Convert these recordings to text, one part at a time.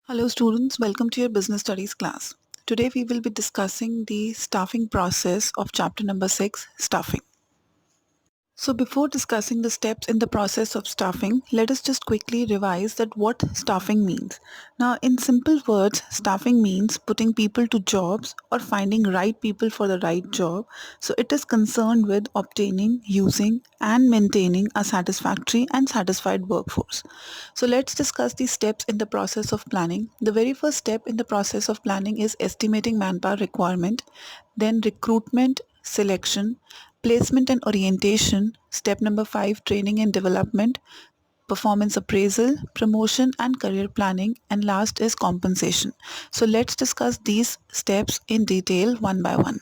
Hello students, welcome to your business studies class. Today we will be discussing the staffing process of chapter number 6, staffing. So before discussing the steps in the process of staffing, let us just quickly revise that what staffing means. Now in simple words, staffing means putting people to jobs or finding right people for the right job. So it is concerned with obtaining, using and maintaining a satisfactory and satisfied workforce. So let's discuss the steps in the process of planning. The very first step in the process of planning is estimating manpower requirement, then recruitment, selection, placement and orientation, step number 5, training and development, performance appraisal, promotion and career planning, and last is compensation. So let's discuss these steps in detail one by one.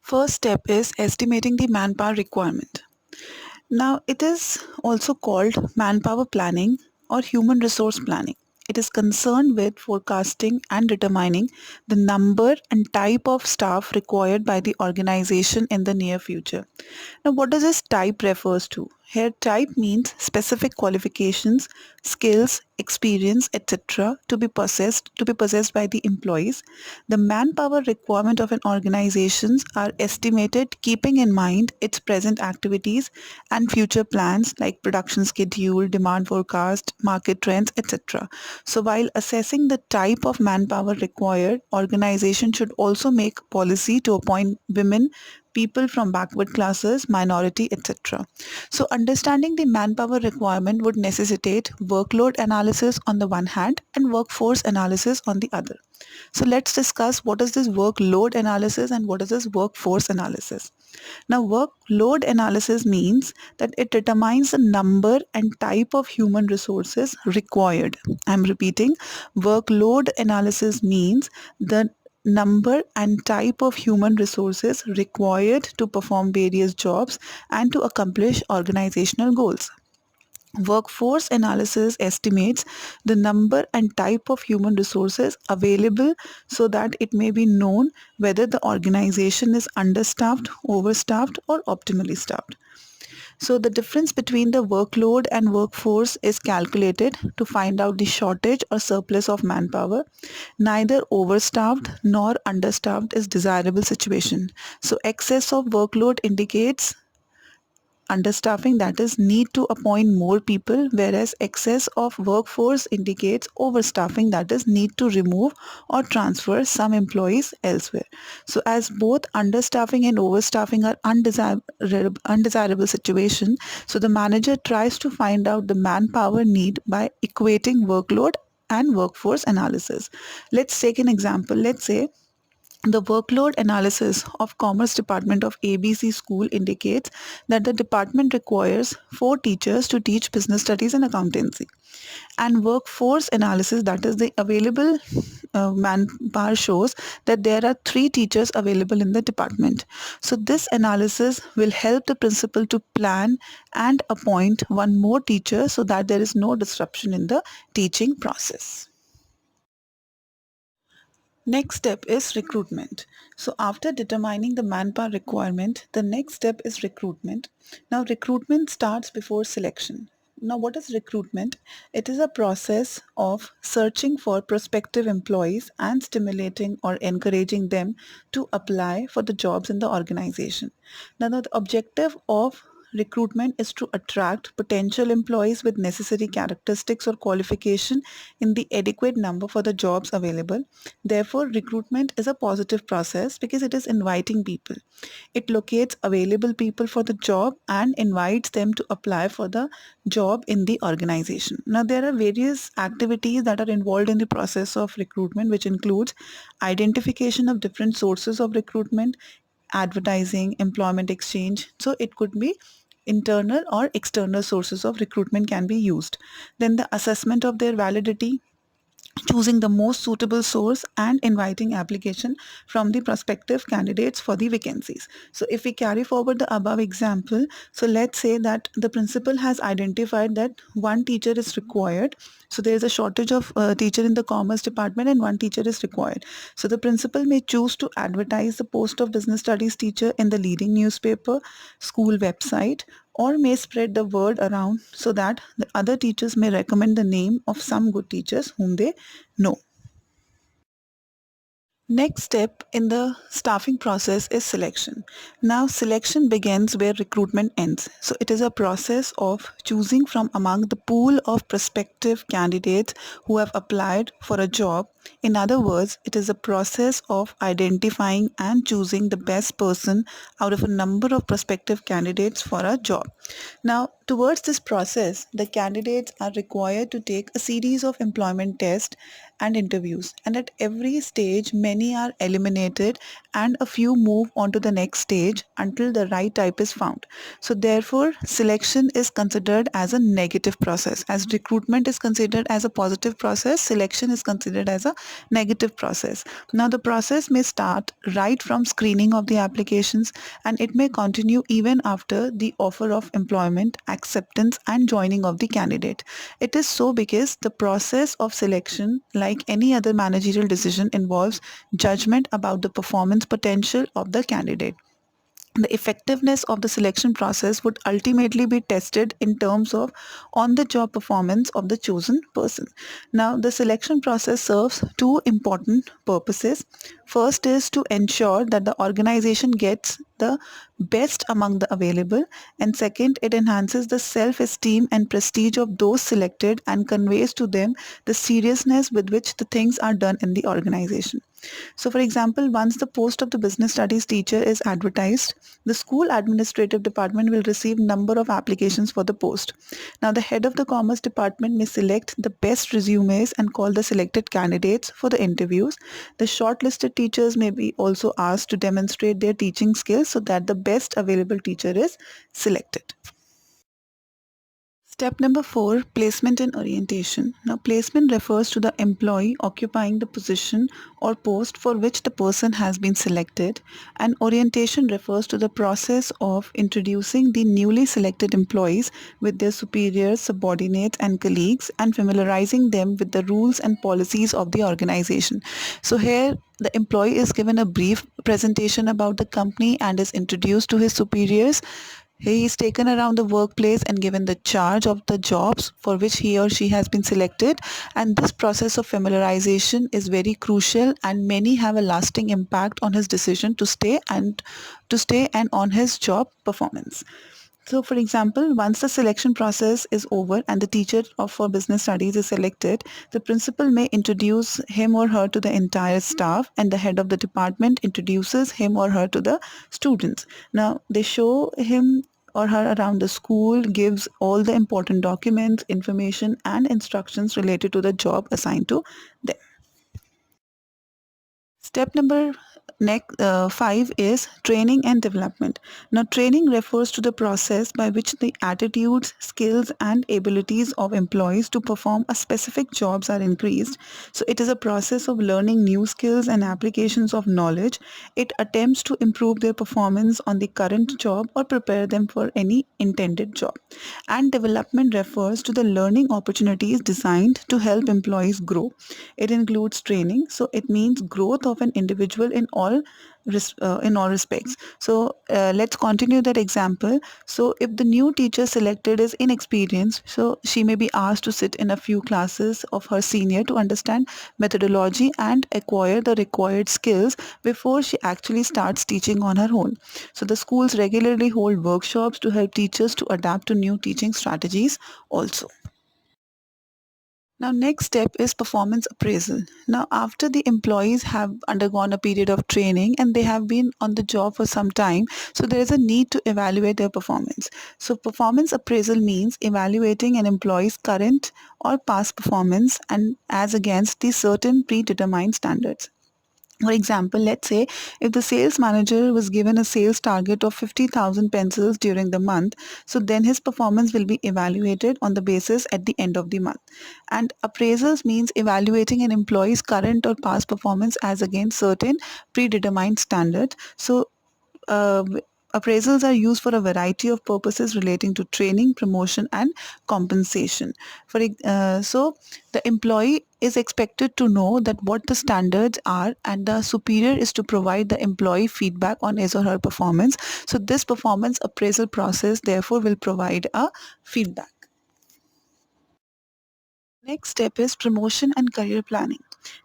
First step is estimating the manpower requirement. Now, it is also called manpower planning or human resource planning. It is concerned with forecasting and determining the number and type of staff required by the organization in the near future. Now, what does this type refers to? Here, type means specific qualifications, skills, experience, etc. to be possessed by the employees. The manpower requirement of an organization are estimated keeping in mind its present activities and future plans like production schedule, demand forecast, market trends, etc. So while assessing the type of manpower required, organization should also make policy to appoint women, people from backward classes, minority, etc. So understanding the manpower requirement would necessitate workload analysis on the one hand and workforce analysis on the other. So let's discuss what is this workload analysis and what is this workforce analysis. Now, workload analysis means that it determines the number and type of human resources required. I'm repeating, workload analysis means the number and type of human resources required to perform various jobs and to accomplish organizational goals. Workforce analysis estimates the number and type of human resources available so that it may be known whether the organization is understaffed, overstaffed, or optimally staffed. So the difference between the workload and workforce is calculated to find out the shortage or surplus of manpower. Neither overstaffed nor understaffed is desirable situation. So excess of workload indicates understaffing, that is need to appoint more people, whereas excess of workforce indicates overstaffing, that is need to remove or transfer some employees elsewhere. So as both understaffing and overstaffing are undesirable situation, so the manager tries to find out the manpower need by equating workload and workforce analysis. Let's take an example. Let's say the workload analysis of Commerce Department of ABC School indicates that the department requires 4 teachers to teach business studies and accountancy. And workforce analysis, that is the available manpower, shows that there are 3 teachers available in the department. So this analysis will help the principal to plan and appoint one more teacher so that there is no disruption in the teaching process. Next step is recruitment. So after determining the manpower requirement, the next step is recruitment. Now recruitment starts before selection. Now what is recruitment? It is a process of searching for prospective employees and stimulating or encouraging them to apply for the jobs in the organization. Now the objective of recruitment is to attract potential employees with necessary characteristics or qualification in the adequate number for the jobs available. Therefore, recruitment is a positive process because it is inviting people. It locates available people for the job and invites them to apply for the job in the organization. Now, there are various activities that are involved in the process of recruitment, which includes identification of different sources of recruitment, advertising, employment exchange. So it could be internal or external sources of recruitment can be used. Then the assessment of their validity, choosing the most suitable source and inviting application from the prospective candidates for the vacancies. So if we carry forward the above example, so let's say that the principal has identified that one teacher is required. So there is a shortage of teacher in the commerce department and one teacher is required. So the principal may choose to advertise the post of business studies teacher in the leading newspaper, school website, or may spread the word around so that the other teachers may recommend the name of some good teachers whom they know. Next step in the staffing process is selection. Now, selection begins where recruitment ends. So, it is a process of choosing from among the pool of prospective candidates who have applied for a job. In other words, it is a process of identifying and choosing the best person out of a number of prospective candidates for a job. Now, towards this process, the candidates are required to take a series of employment tests and interviews, and at every stage, many are eliminated and a few move on to the next stage until the right type is found. So, therefore, selection is considered as a negative process. As recruitment is considered as a positive process, selection is considered as a negative process. Now, the process may start right from screening of the applications and it may continue even after the offer of employment, acceptance, and joining of the candidate. It is so because the process of selection, like any other managerial decision, involves judgment about the performance potential of the candidate. The effectiveness of the selection process would ultimately be tested in terms of on the job performance of the chosen person. Now, the selection process serves two important purposes. First is to ensure that the organization gets the best among the available, and second, it enhances the self-esteem and prestige of those selected and conveys to them the seriousness with which the things are done in the organization. So, for example, once the post of the business studies teacher is advertised, the school administrative department will receive number of applications for the post. Now, the head of the commerce department may select the best resumes and call the selected candidates for the interviews. The shortlisted teachers may be also asked to demonstrate their teaching skills so that the best available teacher is selected. Step number 4, placement and orientation. Now, placement refers to the employee occupying the position or post for which the person has been selected, and orientation refers to the process of introducing the newly selected employees with their superiors, subordinates, and colleagues and familiarizing them with the rules and policies of the organization. So, here the employee is given a brief presentation about the company and is introduced to his superiors. He is taken around the workplace and given the charge of the jobs for which he or she has been selected. And this process of familiarization is very crucial, and many have a lasting impact on his decision to stay and on his job performance. So, for example, once the selection process is over and the teacher for business studies is selected, the principal may introduce him or her to the entire staff, and the head of the department introduces him or her to the students. Now, they show him or her around the school, gives all the important documents, information, and instructions related to the job assigned to them. Step number 5 is training and development. Now, training refers to the process by which the attitudes, skills, and abilities of employees to perform a specific jobs are increased. So, it is a process of learning new skills and applications of knowledge. It attempts to improve their performance on the current job or prepare them for any intended job. And development refers to the learning opportunities designed to help employees grow. It includes training, so it means growth of an individual in all respects. So let's continue that example. So if the new teacher selected is inexperienced, so she may be asked to sit in a few classes of her senior to understand methodology and acquire the required skills before she actually starts teaching on her own. So the schools regularly hold workshops to help teachers to adapt to new teaching strategies also. Now, next step is performance appraisal. Now, after the employees have undergone a period of training and they have been on the job for some time, so there is a need to evaluate their performance. So, performance appraisal means evaluating an employee's current or past performance and as against the certain predetermined standards. For example, let's say if the sales manager was given a sales target of 50,000 pencils during the month, so then his performance will be evaluated on the basis at the end of the month. And appraisals means evaluating an employee's current or past performance as against certain predetermined standards. So, Appraisals are used for a variety of purposes relating to training, promotion, and compensation. So the employee is expected to know that what the standards are, and the superior is to provide the employee feedback on his or her performance. So this performance appraisal process therefore will provide a feedback. Next step is promotion and career planning.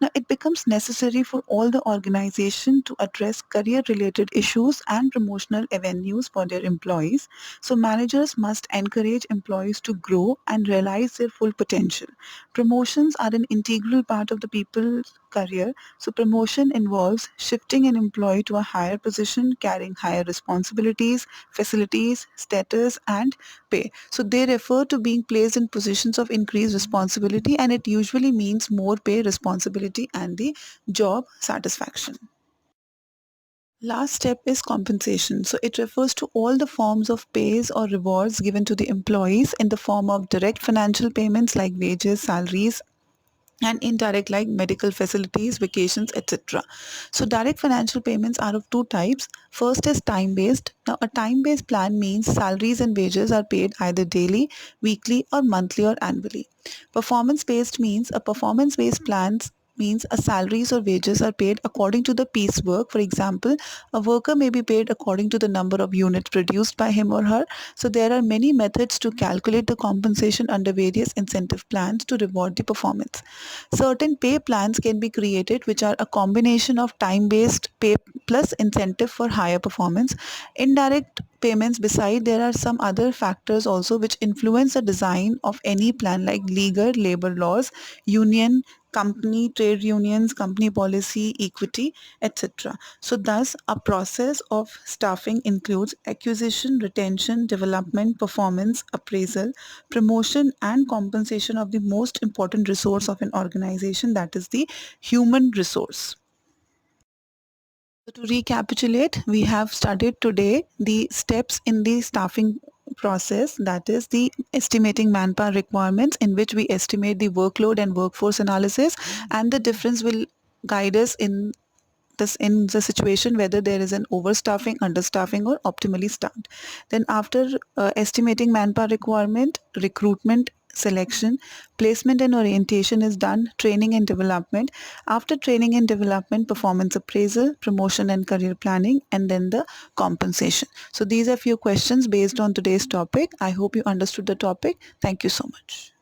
Now, it becomes necessary for all the organization to address career-related issues and promotional avenues for their employees. So, managers must encourage employees to grow and realize their full potential. Promotions are an integral part of the people's career. So, promotion involves shifting an employee to a higher position, carrying higher responsibilities, facilities, status, and pay. So they refer to being placed in positions of increased responsibility, and it usually means more pay, responsibility, and the job satisfaction. Last step is compensation. So it refers to all the forms of pays or rewards given to the employees in the form of direct financial payments like wages, salaries, and indirect like medical facilities, vacations, etc. So direct financial payments are of two types. First is time based. Now a time based plan means salaries and wages are paid either daily, weekly, or monthly or annually. Performance based means a performance based plans means a salaries or wages are paid according to the piece work. For example, a worker may be paid according to the number of units produced by him or her. So there are many methods to calculate the compensation under various incentive plans to reward the performance. Certain pay plans can be created which are a combination of time-based pay plus incentive for higher performance. Indirect payments beside there are some other factors also which influence the design of any plan like legal, labor laws, union, company, trade unions, company policy, equity, etc. So thus a process of staffing includes acquisition, retention, development, performance, appraisal, promotion, and compensation of the most important resource of an organization, that is the human resource. So to recapitulate, we have studied today the steps in the staffing process, that is the estimating manpower requirements, in which we estimate the workload and workforce analysis, and the difference will guide us in the situation whether there is an overstaffing, understaffing, or optimally staffed. Then after estimating manpower requirement, recruitment, selection, placement and orientation is done, training and development. After training and development, performance appraisal, promotion and career planning, and then the compensation. So these are few questions based on today's topic. I hope you understood the topic. Thank you so much.